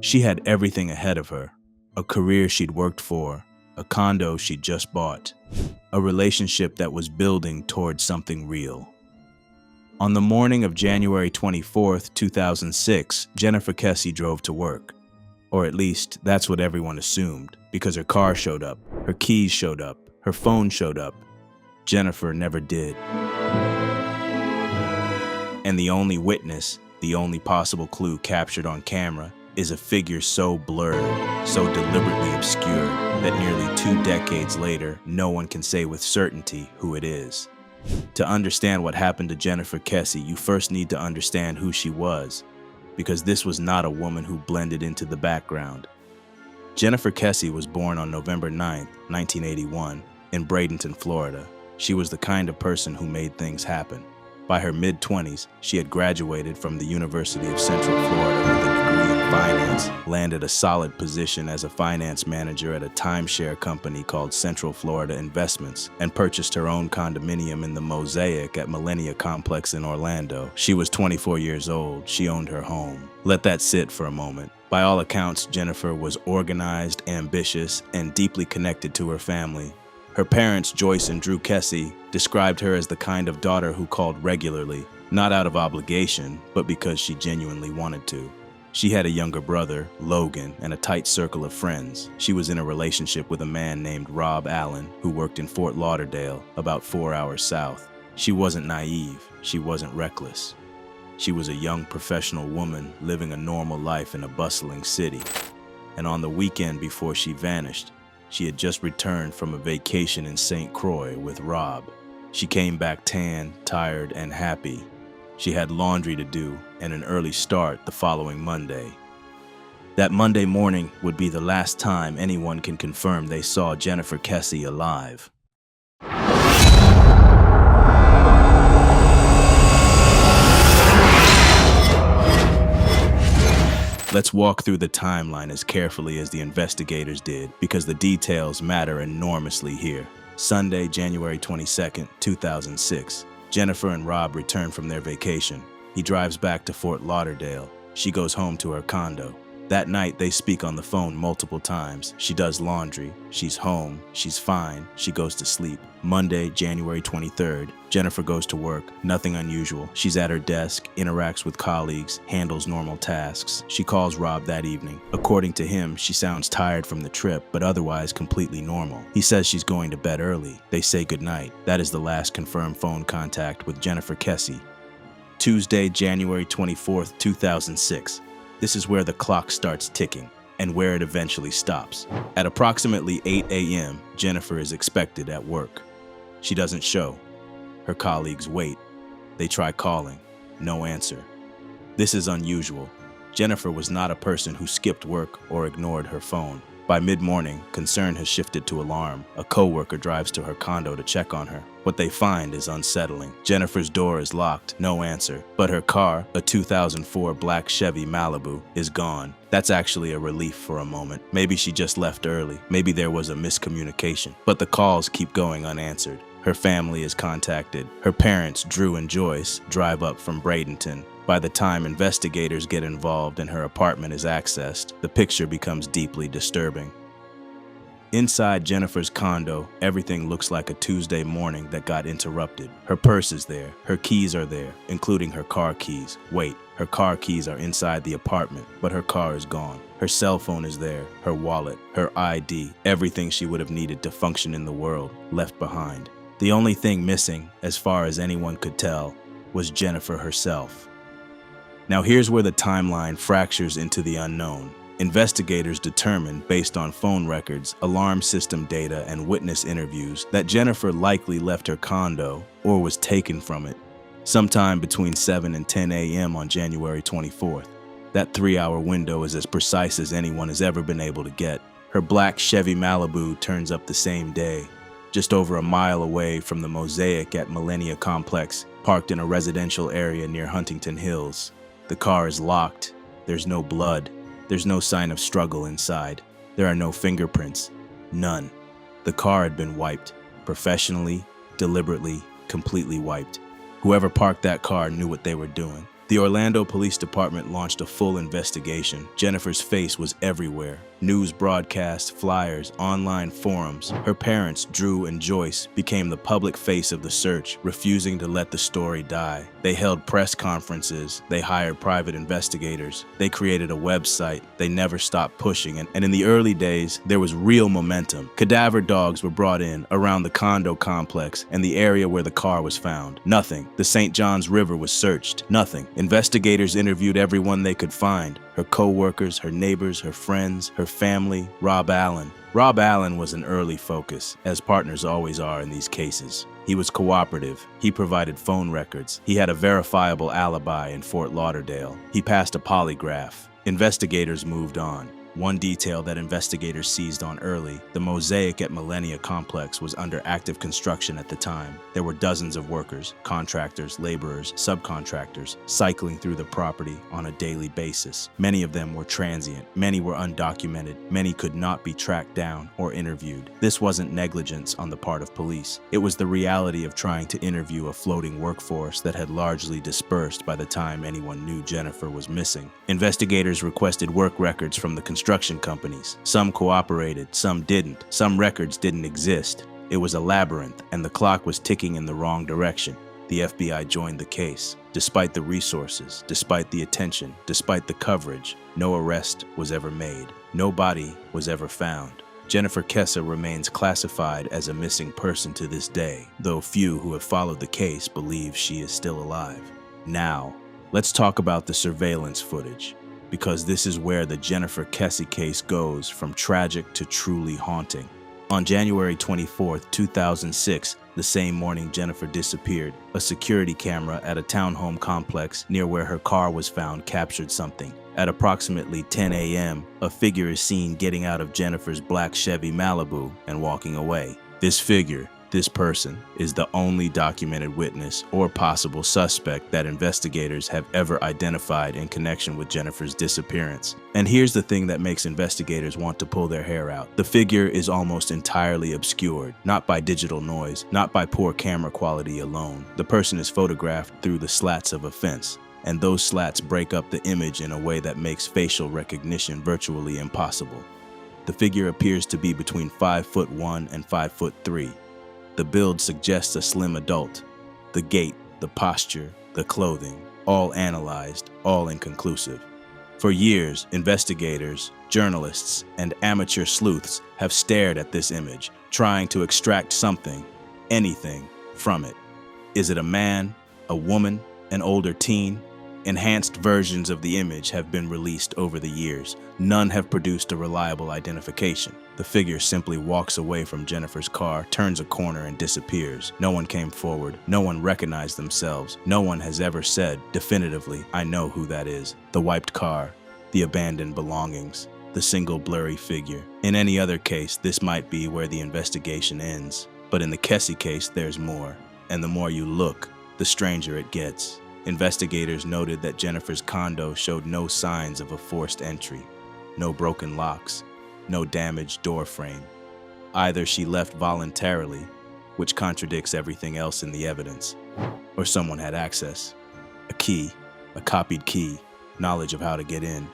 She had everything ahead of her: a career she'd worked for, a condo she'd just bought, a relationship that was building towards something real. On the morning of January 24th, 2006, Jennifer Kesse drove to work. Or at least, that's what everyone assumed, because her car showed up, her keys showed up, her phone showed up. Jennifer never did. And the only witness, the only possible clue captured on camera, is a figure so blurred, so deliberately obscured, that nearly 2 decades later, no one can say with certainty who it is. To understand what happened to Jennifer Kesse, you first need to understand who she was, because this was not a woman who blended into the background. Jennifer Kesse was born on November 9, 1981, in Bradenton, Florida. She was the kind of person who made things happen. By her mid-20s, she had graduated from the University of Central Florida with a degree in finance, landed a solid position as a finance manager at a timeshare company called Central Florida Investments, and purchased her own condominium in the Mosaic at Millennia Complex in Orlando. She was 24 years old. She owned her home. Let that sit for a moment. By all accounts, Jennifer was organized, ambitious, and deeply connected to her family. Her parents, Joyce and Drew Kesse, described her as the kind of daughter who called regularly, not out of obligation, but because she genuinely wanted to. She had a younger brother, Logan, and a tight circle of friends. She was in a relationship with a man named Rob Allen, who worked in Fort Lauderdale, about 4 hours south. She wasn't naive. She wasn't reckless. She was a young professional woman living a normal life in a bustling city. And on the weekend before she vanished, she had just returned from a vacation in St. Croix with Rob. She came back tan, tired, and happy. She had laundry to do and an early start the following Monday. That Monday morning would be the last time anyone can confirm they saw Jennifer Kesse alive. Let's walk through the timeline as carefully as the investigators did, because the details matter enormously here. Sunday, January 22nd, 2006. Jennifer and Rob return from their vacation. He drives back to Fort Lauderdale. She goes home to her condo. That night, they speak on the phone multiple times. She does laundry. She's home. She's fine. She goes to sleep. Monday, January 23rd. Jennifer goes to work. Nothing unusual. She's at her desk, interacts with colleagues, handles normal tasks. She calls Rob that evening. According to him, she sounds tired from the trip, but otherwise completely normal. He says she's going to bed early. They say goodnight. That is the last confirmed phone contact with Jennifer Kesse. Tuesday, January 24th, 2006. This is where the clock starts ticking, and where it eventually stops. At approximately 8 a.m., Jennifer is expected at work. She doesn't show. Her colleagues wait. They try calling. No answer. This is unusual. Jennifer was not a person who skipped work or ignored her phone. By mid-morning, concern has shifted to alarm. A coworker drives to her condo to check on her. What they find is unsettling. Jennifer's door is locked, no answer, but her car, a 2004 black Chevy Malibu, is gone. That's actually a relief for a moment. Maybe she just left early. Maybe there was a miscommunication. But the calls keep going unanswered. Her family is contacted. Her parents, Drew and Joyce, drive up from Bradenton. By the time investigators get involved and her apartment is accessed, the picture becomes deeply disturbing. Inside Jennifer's condo, everything looks like a Tuesday morning that got interrupted. Her purse is there. Her keys are there, including her car keys. Wait, her car keys are inside the apartment, but her car is gone. Her cell phone is there, her wallet, her ID, everything she would have needed to function in the world, left behind. The only thing missing, as far as anyone could tell, was Jennifer herself. Now here's where the timeline fractures into the unknown. Investigators determined, based on phone records, alarm system data, and witness interviews, that Jennifer likely left her condo, or was taken from it, sometime between 7 and 10 a.m. on January 24th. That 3-hour window is as precise as anyone has ever been able to get. Her black Chevy Malibu turns up the same day, just over a mile away from the Mosaic at Millennia Complex, parked in a residential area near Huntington Hills. The car is locked. There's no blood. There's no sign of struggle inside. There are no fingerprints. None. The car had been wiped. Professionally, deliberately, completely wiped. Whoever parked that car knew what they were doing. The Orlando Police Department launched a full investigation. Jennifer's face was everywhere. News broadcasts, flyers, online forums. Her parents, Drew and Joyce, became the public face of the search, refusing to let the story die. They held press conferences. They hired private investigators. They created a website. They never stopped pushing. And in the early days, there was real momentum. Cadaver dogs were brought in around the condo complex and the area where the car was found. Nothing. The St. Johns River was searched. Nothing. Investigators interviewed everyone they could find. Her co-workers, her neighbors, her friends, her family, Rob Allen. Rob Allen was an early focus, as partners always are in these cases. He was cooperative. He provided phone records. He had a verifiable alibi in Fort Lauderdale. He passed a polygraph. Investigators moved on. One detail that investigators seized on early: the mosaic at Millennia Complex was under active construction at the time. There were dozens of workers, contractors, laborers, subcontractors, cycling through the property on a daily basis. Many of them were transient, many were undocumented, many could not be tracked down or interviewed. This wasn't negligence on the part of police. It was the reality of trying to interview a floating workforce that had largely dispersed by the time anyone knew Jennifer was missing. Investigators requested work records from the construction companies. Some cooperated, some didn't. Some records didn't exist. It was a labyrinth, and the clock was ticking in the wrong direction. The FBI joined the case. Despite the resources, despite the attention, despite the coverage, no arrest was ever made. No body was ever found. Jennifer Kesse remains classified as a missing person to this day, though few who have followed the case believe she is still alive. Now, let's talk about the surveillance footage, because this is where the Jennifer Kesse case goes from tragic to truly haunting. On January 24, 2006, the same morning Jennifer disappeared, a security camera at a townhome complex near where her car was found captured something. At approximately 10 a.m., a figure is seen getting out of Jennifer's black Chevy Malibu and walking away. This figure, this person, is the only documented witness or possible suspect that investigators have ever identified in connection with Jennifer's disappearance. And here's the thing that makes investigators want to pull their hair out. The figure is almost entirely obscured, not by digital noise, not by poor camera quality alone. The person is photographed through the slats of a fence, and those slats break up the image in a way that makes facial recognition virtually impossible. The figure appears to be between 5'1" and 5'3". The build suggests a slim adult. The gait, the posture, the clothing, all analyzed, all inconclusive. For years, investigators, journalists, and amateur sleuths have stared at this image, trying to extract something, anything, from it. Is it a man, a woman, an older teen? Enhanced versions of the image have been released over the years. None have produced a reliable identification. The figure simply walks away from Jennifer's car, turns a corner, and disappears. No one came forward. No one recognized themselves. No one has ever said, definitively, I know who that is. The wiped car, the abandoned belongings, the single blurry figure. In any other case, this might be where the investigation ends. But in the Kesse case, there's more. And the more you look, the stranger it gets. Investigators noted that Jennifer's condo showed no signs of a forced entry. No broken locks, no damaged door frame. Either she left voluntarily, which contradicts everything else in the evidence, or someone had access. A key, a copied key, knowledge of how to get in.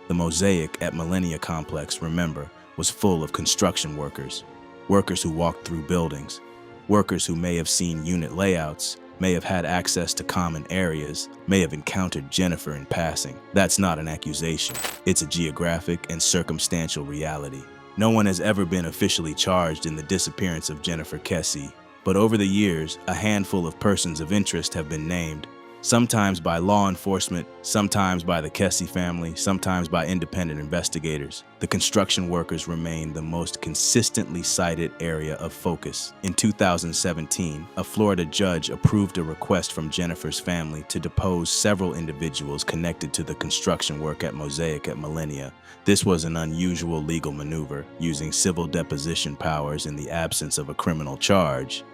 The mosaic at Millennia Complex, remember, was full of construction workers. Workers who walked through buildings. Workers who may have seen unit layouts, may have had access to common areas, may have encountered Jennifer in passing. That's not an accusation. It's a geographic and circumstantial reality. No one has ever been officially charged in the disappearance of Jennifer Kesse, but over the years, a handful of persons of interest have been named, sometimes by law enforcement, sometimes by the Kesse family, sometimes by independent investigators. The construction workers remain the most consistently cited area of focus. In 2017, a Florida judge approved a request from Jennifer's family to depose several individuals connected to the construction work at Mosaic at Millennia. This was an unusual legal maneuver, using civil deposition powers in the absence of a criminal charge.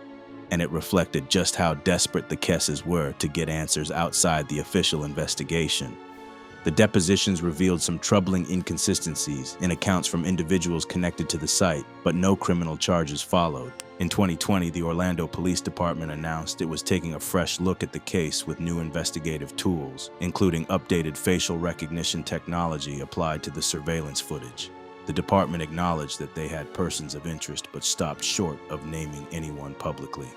And it reflected just how desperate the Kesses were to get answers outside the official investigation. The depositions revealed some troubling inconsistencies in accounts from individuals connected to the site, but no criminal charges followed. In 2020, the Orlando Police Department announced it was taking a fresh look at the case with new investigative tools, including updated facial recognition technology applied to the surveillance footage. The department acknowledged that they had persons of interest but stopped short of naming anyone publicly.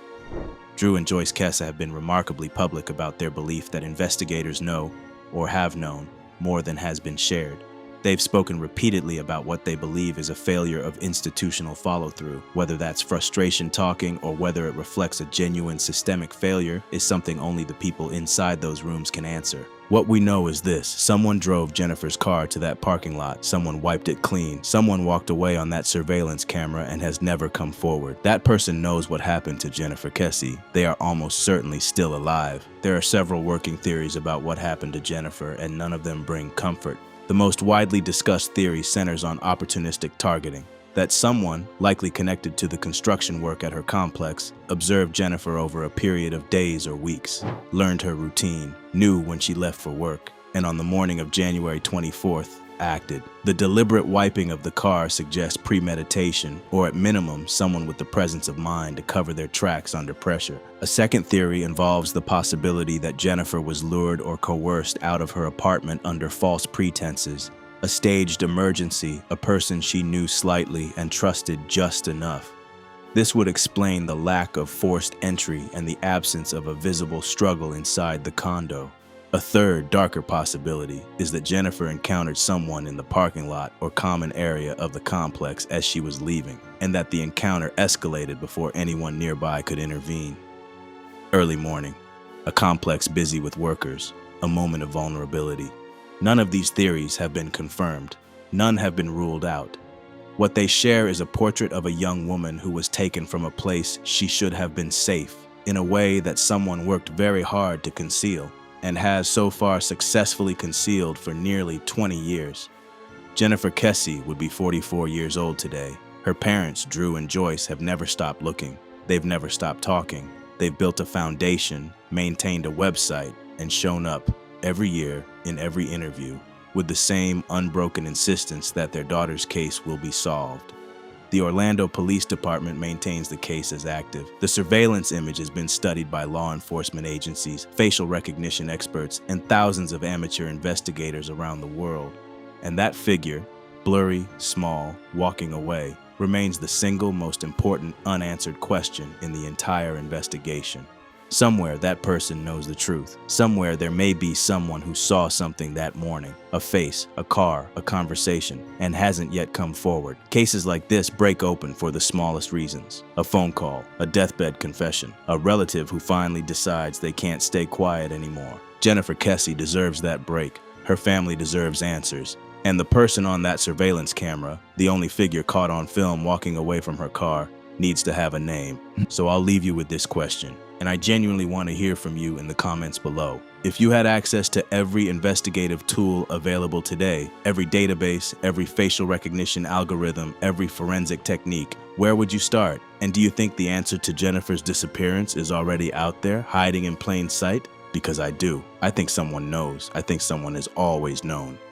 Drew and Joyce Kesse have been remarkably public about their belief that investigators know, or have known, more than has been shared. They've spoken repeatedly about what they believe is a failure of institutional follow-through. Whether that's frustration talking or whether it reflects a genuine systemic failure is something only the people inside those rooms can answer. What we know is this: someone drove Jennifer's car to that parking lot, someone wiped it clean, someone walked away on that surveillance camera and has never come forward. That person knows what happened to Jennifer Kesse. They are almost certainly still alive. There are several working theories about what happened to Jennifer, and none of them bring comfort. The most widely discussed theory centers on opportunistic targeting, that someone, likely connected to the construction work at her complex, observed Jennifer over a period of days or weeks, learned her routine, knew when she left for work, and on the morning of January 24th, acted. The deliberate wiping of the car suggests premeditation, or at minimum, someone with the presence of mind to cover their tracks under pressure. A second theory involves the possibility that Jennifer was lured or coerced out of her apartment under false pretenses, a staged emergency, a person she knew slightly and trusted just enough. This would explain the lack of forced entry and the absence of a visible struggle inside the condo. A third, darker possibility is that Jennifer encountered someone in the parking lot or common area of the complex as she was leaving, and that the encounter escalated before anyone nearby could intervene. Early morning, a complex busy with workers, a moment of vulnerability. None of these theories have been confirmed. None have been ruled out. What they share is a portrait of a young woman who was taken from a place she should have been safe, in a way that someone worked very hard to conceal, and has so far successfully concealed for nearly 20 years. Jennifer Kesse would be 44 years old today. Her parents, Drew and Joyce, have never stopped looking. They've never stopped talking. They've built a foundation, maintained a website, and shown up every year in every interview with the same unbroken insistence that their daughter's case will be solved. The Orlando Police Department maintains the case as active. The surveillance image has been studied by law enforcement agencies, facial recognition experts, and thousands of amateur investigators around the world. And that figure, blurry, small, walking away, remains the single most important unanswered question in the entire investigation. Somewhere that person knows the truth. Somewhere there may be someone who saw something that morning, a face, a car, a conversation, and hasn't yet come forward. Cases like this break open for the smallest reasons. A phone call, a deathbed confession, a relative who finally decides they can't stay quiet anymore. Jennifer Kesse deserves that break. Her family deserves answers. And the person on that surveillance camera, the only figure caught on film walking away from her car, needs to have a name. So I'll leave you with this question, and I genuinely want to hear from you in the comments below. If you had access to every investigative tool available today, every database, every facial recognition algorithm, every forensic technique, where would you start? And do you think the answer to Jennifer's disappearance is already out there, hiding in plain sight? Because I do. I think someone knows. I think someone has always known.